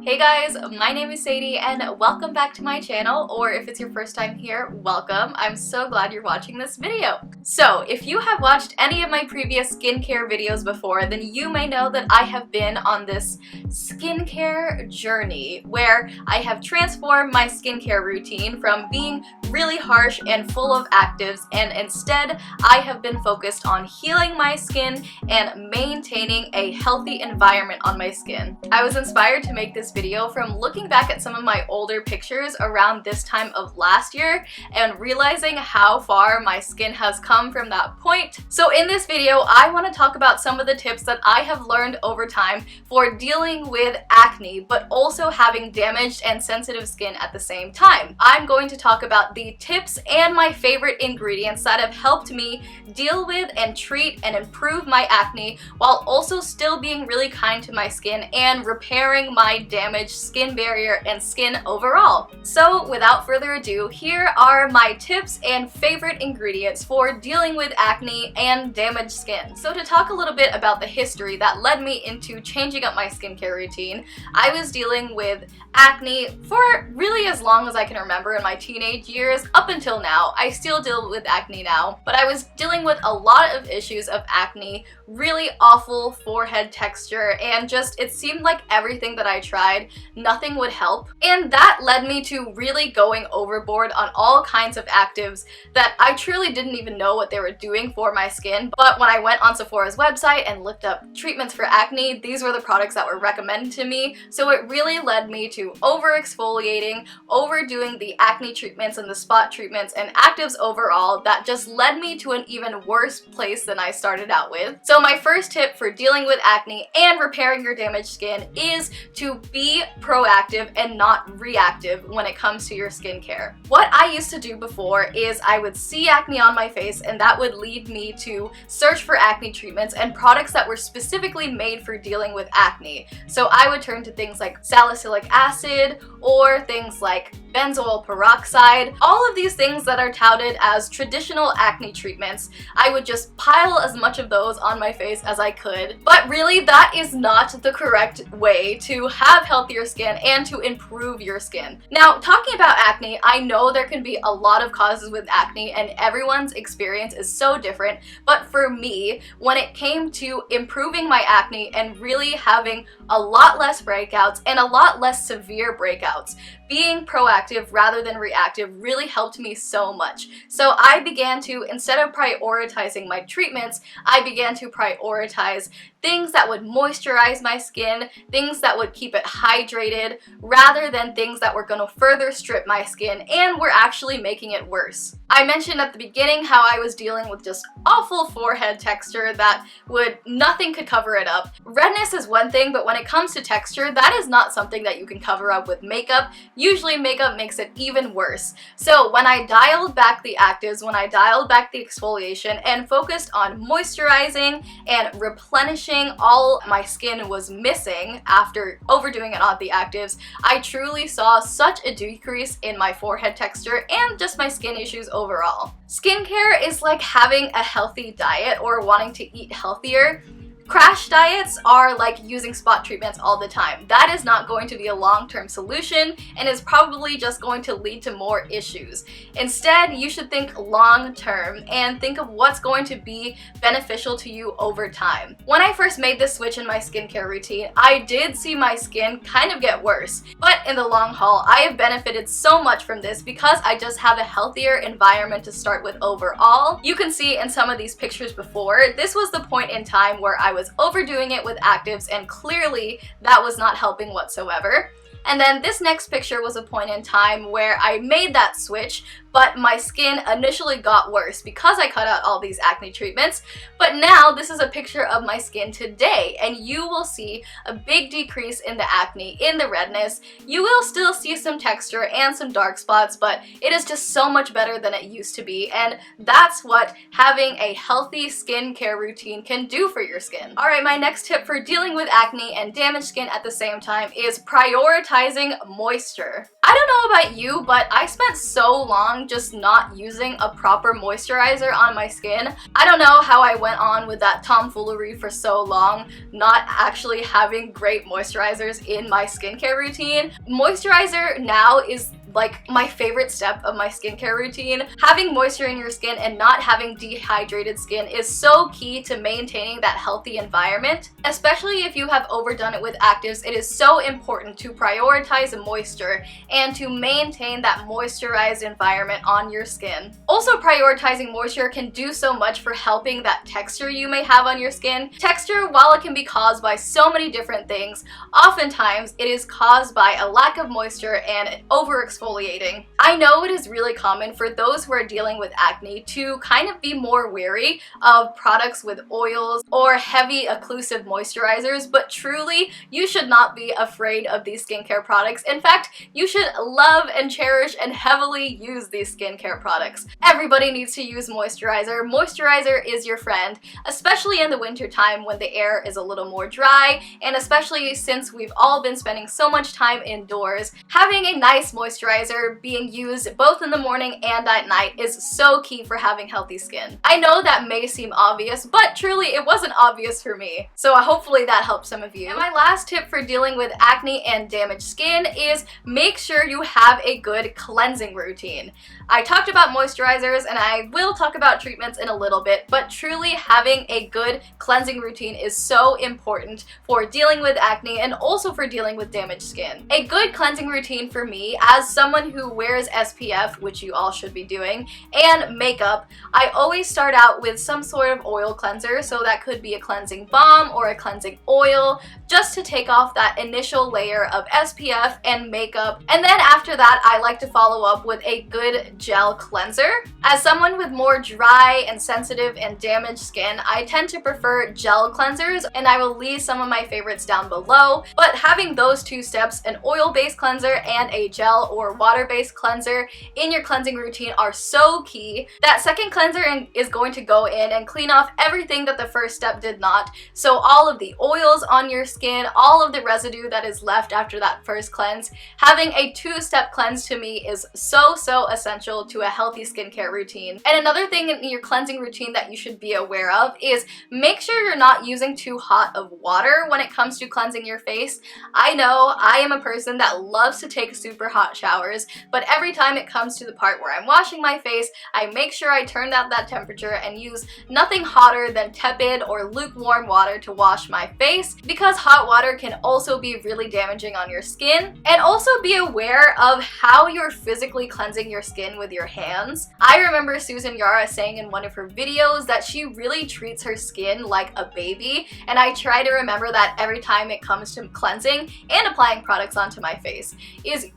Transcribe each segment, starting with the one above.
Hey guys, my name is Sadie and welcome back to my channel, or if it's your first time here, welcome. I'm so glad you're watching this video. So, if you have watched any of my previous skincare videos before, then you may know that I have been on this skincare journey where I have transformed my skincare routine from being really harsh and full of actives, and instead I have been focused on healing my skin and maintaining a healthy environment on my skin. I was inspired to make this video from looking back at some of my older pictures around this time of last year and realizing how far my skin has come from that point. So in this video, I want to talk about some of the tips that I have learned over time for dealing with acne, but also having damaged and sensitive skin at the same time. I'm going to talk about the tips and my favorite ingredients that have helped me deal with and treat and improve my acne while also still being really kind to my skin and repairing my damaged skin barrier and skin overall. So without further ado, here are my tips and favorite ingredients for dealing with acne and damaged skin. So to talk a little bit about the history that led me into changing up my skincare routine, I was dealing with acne for really as long as I can remember in my teenage years up until now. I still deal with acne now, but I was dealing with a lot of issues of acne, really awful forehead texture, and just it seemed like everything that I tried, nothing would help. And that led me to really going overboard on all kinds of actives that I truly didn't even know what they were doing for my skin. But when I went on Sephora's website and looked up treatments for acne, these were the products that were recommended to me. So it really led me to over exfoliating, overdoing the acne treatments and the spot treatments and actives overall that just led me to an even worse place than I started out with. So my first tip for dealing with acne and repairing your damaged skin is to be proactive and not reactive when it comes to your skincare. What I used to do before is I would see acne on my face and that would lead me to search for acne treatments and products that were specifically made for dealing with acne. So I would turn to things like salicylic acid or things like benzoyl peroxide. All of these things that are touted as traditional acne treatments, I would just pile as much of those on my face as I could. But really, that is not the correct way to have healthier skin and to improve your skin. Now, talking about acne, I know there can be a lot of causes with acne and everyone's experience is so different, but for me, when it came to improving my acne and really having a lot less breakouts and a lot less severe breakouts, being proactive rather than reactive really helped me so much. So I began to, instead of prioritizing my treatments, I began to prioritize things that would moisturize my skin, things that would keep it hydrated, rather than things that were going to further strip my skin and were actually making it worse. I mentioned at the beginning how I was dealing with just awful forehead texture that nothing could cover it up. Redness is one thing, but when it comes to texture, that is not something that you can cover up with makeup. Usually makeup makes it even worse. So when I dialed back the actives, when I dialed back the exfoliation and focused on moisturizing and replenishing all my skin was missing after overdoing it on the actives, I truly saw such a decrease in my forehead texture and just my skin issues overall. Skincare is like having a healthy diet or wanting to eat healthier. Crash diets are like using spot treatments all the time. That is not going to be a long-term solution and is probably just going to lead to more issues. Instead, you should think long-term and think of what's going to be beneficial to you over time. When I first made this switch in my skincare routine, I did see my skin kind of get worse. But in the long haul, I have benefited so much from this because I just have a healthier environment to start with overall. You can see in some of these pictures before, this was the point in time where I was overdoing it with actives and clearly that was not helping whatsoever. And then this next picture was a point in time where I made that switch, but my skin initially got worse because I cut out all these acne treatments. But now this is a picture of my skin today, and you will see a big decrease in the acne, in the redness. You will still see some texture and some dark spots, but it is just so much better than it used to be, and that's what having a healthy skincare routine can do for your skin. Alright, my next tip for dealing with acne and damaged skin at the same time is prioritizing moisture. I I don't know about you, but I spent so long just not using a proper moisturizer on my skin. I don't know how I went on with that tomfoolery for so long, not actually having great moisturizers in my skincare routine. Moisturizer now is like my favorite step of my skincare routine. Having moisture in your skin and not having dehydrated skin is so key to maintaining that healthy environment. Especially if you have overdone it with actives, it is so important to prioritize moisture and to maintain that moisturized environment on your skin. Also, prioritizing moisture can do so much for helping that texture you may have on your skin. Texture, while it can be caused by so many different things, oftentimes it is caused by a lack of moisture and overexposure. I know it is really common for those who are dealing with acne to kind of be more wary of products with oils or heavy occlusive moisturizers, but truly you should not be afraid of these skincare products. In fact, you should love and cherish and heavily use these skincare products. Everybody needs to use moisturizer. Moisturizer is your friend, especially in the winter time when the air is a little more dry, and especially since we've all been spending so much time indoors. Having a nice moisturizer being used both in the morning and at night is so key for having healthy skin. I know that may seem obvious, but truly it wasn't obvious for me. So hopefully that helps some of you. And my last tip for dealing with acne and damaged skin is make sure you have a good cleansing routine. I talked about moisturizers and I will talk about treatments in a little bit, but truly having a good cleansing routine is so important for dealing with acne and also for dealing with damaged skin. A good cleansing routine for me, as someone who wears SPF, which you all should be doing, and makeup, I always start out with some sort of oil cleanser. So that could be a cleansing balm or a cleansing oil, just to take off that initial layer of SPF and makeup. And then after that, I like to follow up with a good gel cleanser. As someone with more dry and sensitive and damaged skin, I tend to prefer gel cleansers, and I will leave some of my favorites down below. But having those two steps, an oil-based cleanser and a gel or water-based cleanser in your cleansing routine, are so key. That second cleanser is going to go in and clean off everything that the first step did not. So all of the oils on your skin, all of the residue that is left after that first cleanse. Having a two-step cleanse to me is so essential to a healthy skincare routine. And another thing in your cleansing routine that you should be aware of is make sure you're not using too hot of water when it comes to cleansing your face. I know I am a person that loves to take super hot showers, but every time it comes to the part where I'm washing my face, I make sure I turn down that temperature and use nothing hotter than tepid or lukewarm water to wash my face, because hot water can also be really damaging on your skin. And also be aware of how you're physically cleansing your skin with your hands. I remember Susan Yara saying in one of her videos that she really treats her skin like a baby, and I try to remember that every time it comes to cleansing and applying products onto my face.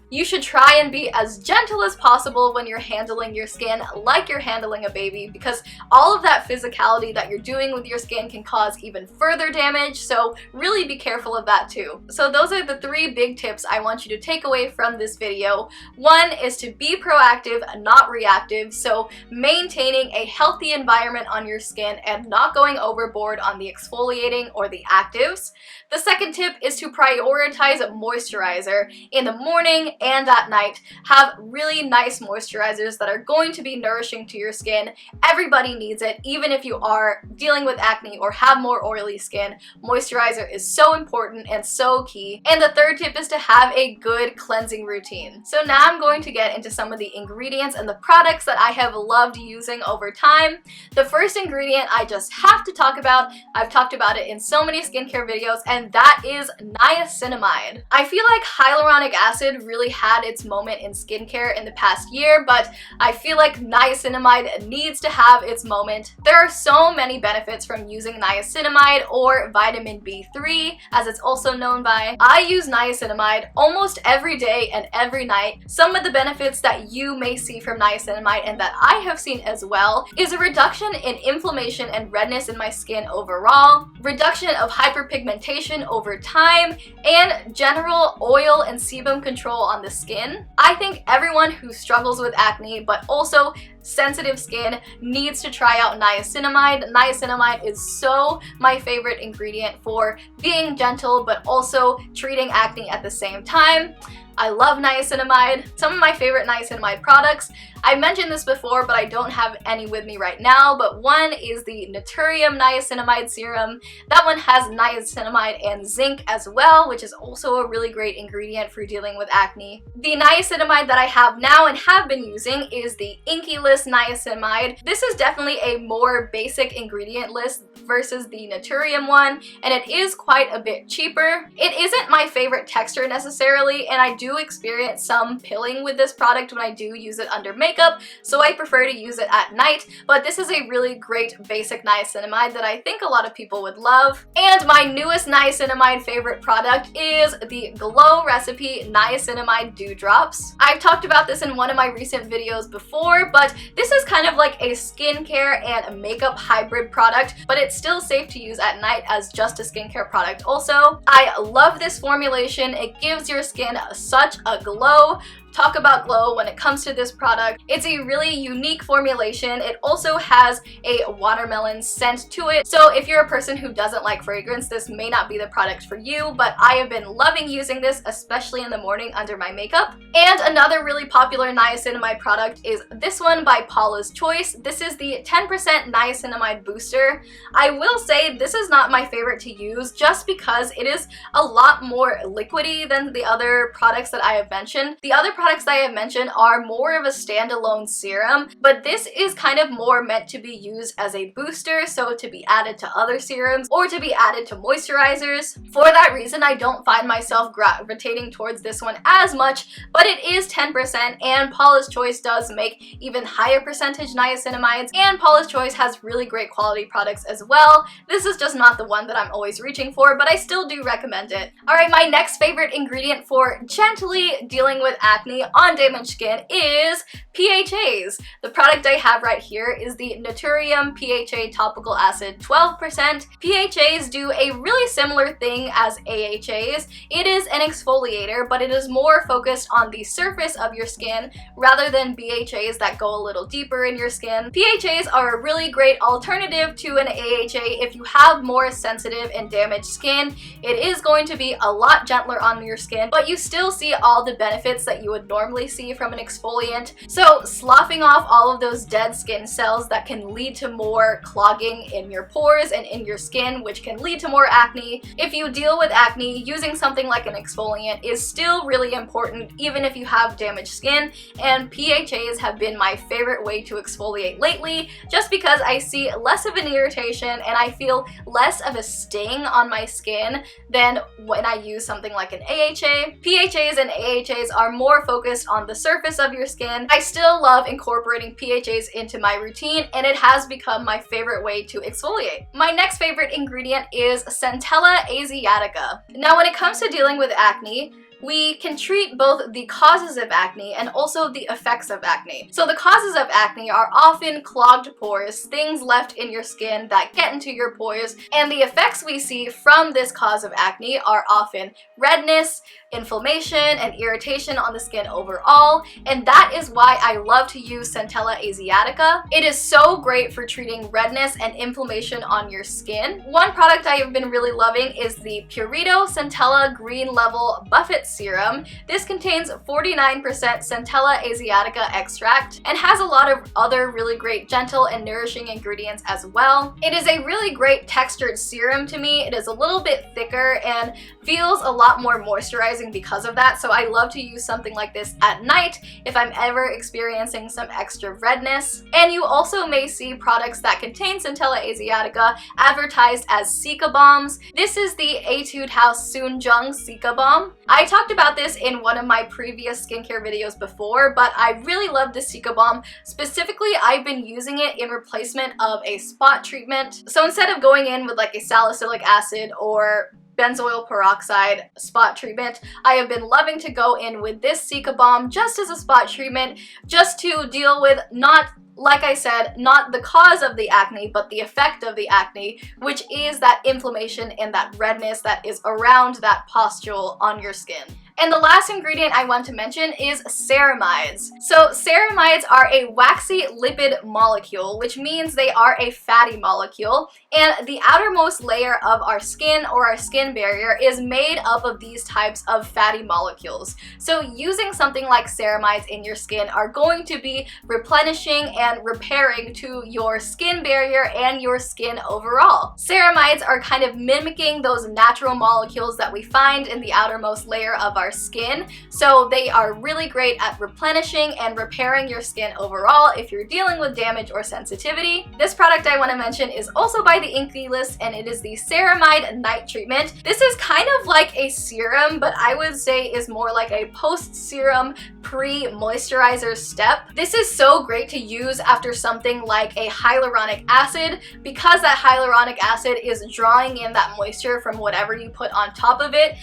You should try and be as gentle as possible when you're handling your skin like you're handling a baby, because all of that physicality that you're doing with your skin can cause even further damage, so really be careful of that too. So those are the three big tips I want you to take away from this video. One is to be proactive, not reactive, so maintaining a healthy environment on your skin and not going overboard on the exfoliating or the actives. The second tip is to prioritize moisturizer in the morning and at night. Have really nice moisturizers that are going to be nourishing to your skin. Everybody needs it, even if you are dealing with acne or have more oily skin. Moisturizer is so important and so key. And the third tip is to have a good cleansing routine. So now I'm going to get into some of the ingredients and the products that I have loved using over time. The first ingredient I just have to talk about, I've talked about it in so many skincare videos, and that is niacinamide. I feel like hyaluronic acid really had its moment in skincare in the past year, but I feel like niacinamide needs to have its moment. There are so many benefits from using niacinamide, or vitamin B3 as it's also known by. I use niacinamide almost every day and every night. Some of the benefits that you may see from niacinamide, and that I have seen as well, is a reduction in inflammation and redness in my skin overall, reduction of hyperpigmentation over time, and general oil and sebum control on the skin. I think everyone who struggles with acne but also sensitive skin needs to try out niacinamide. Niacinamide is so my favorite ingredient for being gentle but also treating acne at the same time. I love niacinamide. Some of my favorite niacinamide products, I mentioned this before, but I don't have any with me right now, but one is the Naturium niacinamide serum. That one has niacinamide and zinc as well, which is also a really great ingredient for dealing with acne. The niacinamide that I have now and have been using is the Inkey list niacinamide. This is definitely a more basic ingredient list versus the Naturium one, and it is quite a bit cheaper. It isn't my favorite texture necessarily, and I do experience some pilling with this product when I do use it under makeup, so I prefer to use it at night, but this is a really great basic niacinamide that I think a lot of people would love. And my newest niacinamide favorite product is the Glow Recipe Niacinamide Dewdrops. I've talked about this in one of my recent videos before, but this is kind of like a skincare and a makeup hybrid product, but it's still safe to use at night as just a skincare product also. I love this formulation. It gives your skin such a glow. Talk about glow when it comes to this product. It's a really unique formulation. It also has a watermelon scent to it. So if you're a person who doesn't like fragrance, this may not be the product for you, but I have been loving using this, especially in the morning under my makeup. And another really popular niacinamide product is this one by Paula's Choice. This is the 10% niacinamide booster. I will say this is not my favorite to use just because it is a lot more liquidy than the other products that I have mentioned. The other products that I have mentioned are more of a standalone serum, but this is kind of more meant to be used as a booster, so to be added to other serums or to be added to moisturizers. For that reason, I don't find myself gravitating towards this one as much, but it is 10%, and Paula's Choice does make even higher percentage niacinamides, and Paula's Choice has really great quality products as well. This is just not the one that I'm always reaching for, but I still do recommend it. Alright, my next favorite ingredient for gently dealing with acne on damaged skin is PHAs. The product I have right here is the Naturium PHA Topical Acid 12%. PHAs do a really similar thing as AHAs. It is an exfoliator, but it is more focused on the surface of your skin rather than BHAs that go a little deeper in your skin. PHAs are a really great alternative to an AHA if you have more sensitive and damaged skin. It is going to be a lot gentler on your skin, but you still see all the benefits that you would normally see from an exfoliant. So sloughing off all of those dead skin cells that can lead to more clogging in your pores and in your skin, which can lead to more acne. If you deal with acne, using something like an exfoliant is still really important even if you have damaged skin, and PHAs have been my favorite way to exfoliate lately just because I see less of an irritation and I feel less of a sting on my skin than when I use something like an AHA. PHAs and AHAs are more focused on the surface of your skin. I still love incorporating PHAs into my routine, and it has become my favorite way to exfoliate. My next favorite ingredient is Centella asiatica. Now, when it comes to dealing with acne, we can treat both the causes of acne and also the effects of acne. So the causes of acne are often clogged pores, things left in your skin that get into your pores, and the effects we see from this cause of acne are often redness, inflammation, and irritation on the skin overall, and that is why I love to use Centella asiatica. It is so great for treating redness and inflammation on your skin. One product I have been really loving is the Purito Centella Green Level Buffet Serum. This contains 49% Centella asiatica extract and has a lot of other really great gentle and nourishing ingredients as well. It is a really great textured serum to me. It is a little bit thicker and feels a lot more moisturizing because of that, so I love to use something like this at night if I'm ever experiencing some extra redness. And you also may see products that contain Centella asiatica advertised as Cica bombs. This is the Etude House Jung Cica Balm. I talked about this in one of my previous skincare videos before, but I really love the Cica Balm. Specifically, I've been using it in replacement of a spot treatment. So instead of going in with like a salicylic acid or benzoyl peroxide spot treatment, I have been loving to go in with this Cica Balm just as a spot treatment, just to deal with not, like I said, not the cause of the acne, but the effect of the acne, which is that inflammation and that redness that is around that pustule on your skin. And the last ingredient I want to mention is ceramides. So ceramides are a waxy lipid molecule, which means they are a fatty molecule, and the outermost layer of our skin or our skin barrier is made up of these types of fatty molecules. So using something like ceramides in your skin are going to be replenishing and repairing to your skin barrier and your skin overall. Ceramides are kind of mimicking those natural molecules that we find in the outermost layer of our skin, so they are really great at replenishing and repairing your skin overall if you're dealing with damage or sensitivity. This product I want to mention is also by the Inkey list, and it is the Ceramide Night Treatment. This is kind of like a serum, but I would say is more like a post-serum pre-moisturizer step. This is so great to use after something like a hyaluronic acid, because that hyaluronic acid is drawing in that moisture from whatever you put on top of it.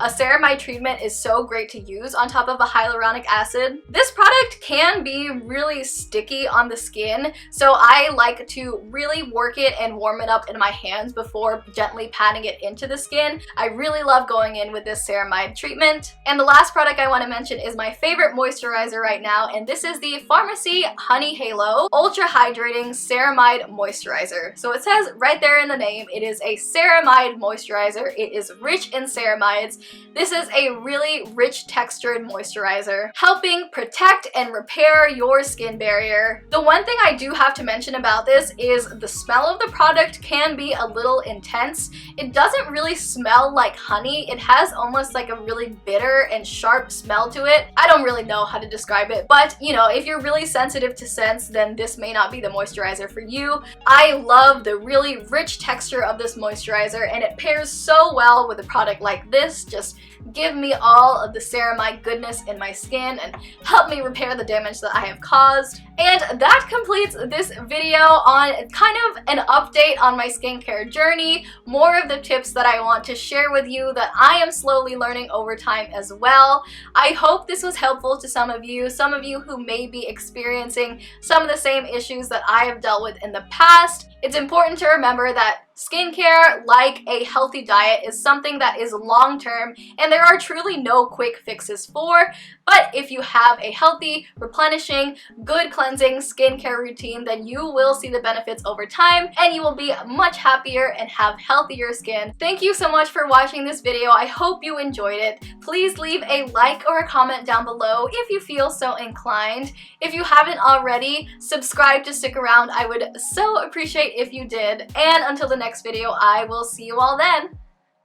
A ceramide treatment is so great to use on top of a hyaluronic acid. This product can be really sticky on the skin, so I like to really work it and warm it up in my hands before gently patting it into the skin. I really love going in with this ceramide treatment. And the last product I want to mention is my favorite moisturizer right now, and this is the Farmacy Honey Halo Ultra Hydrating Ceramide Moisturizer. So it says right there in the name, it is a ceramide moisturizer. It is rich in ceramides. This is a really rich textured moisturizer, helping protect and repair your skin barrier. The one thing I do have to mention about this is the smell of the product can be a little intense. It doesn't really smell like honey. It has almost like a really bitter and sharp smell to it. I don't really know how to describe it, but you know, if you're really sensitive to scents, then this may not be the moisturizer for you. I love the really rich texture of this moisturizer, and it pairs so well with a product like this. Just give me all of the ceramide goodness in my skin and help me repair the damage that I have caused. And that completes this video on kind of an update on my skincare journey, more of the tips that I want to share with you that I am slowly learning over time as well. I hope this was helpful to some of you who may be experiencing some of the same issues that I have dealt with in the past. It's important to remember that skincare, like a healthy diet, is something that is long-term and there are truly no quick fixes for. But if you have a healthy, replenishing, good cleansing skincare routine, then you will see the benefits over time and you will be much happier and have healthier skin. Thank you so much for watching this video. I hope you enjoyed it. Please leave a like or a comment down below if you feel so inclined. If you haven't already, subscribe to stick around. I would so appreciate if you did. And until the next video, I will see you all then.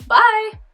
Bye!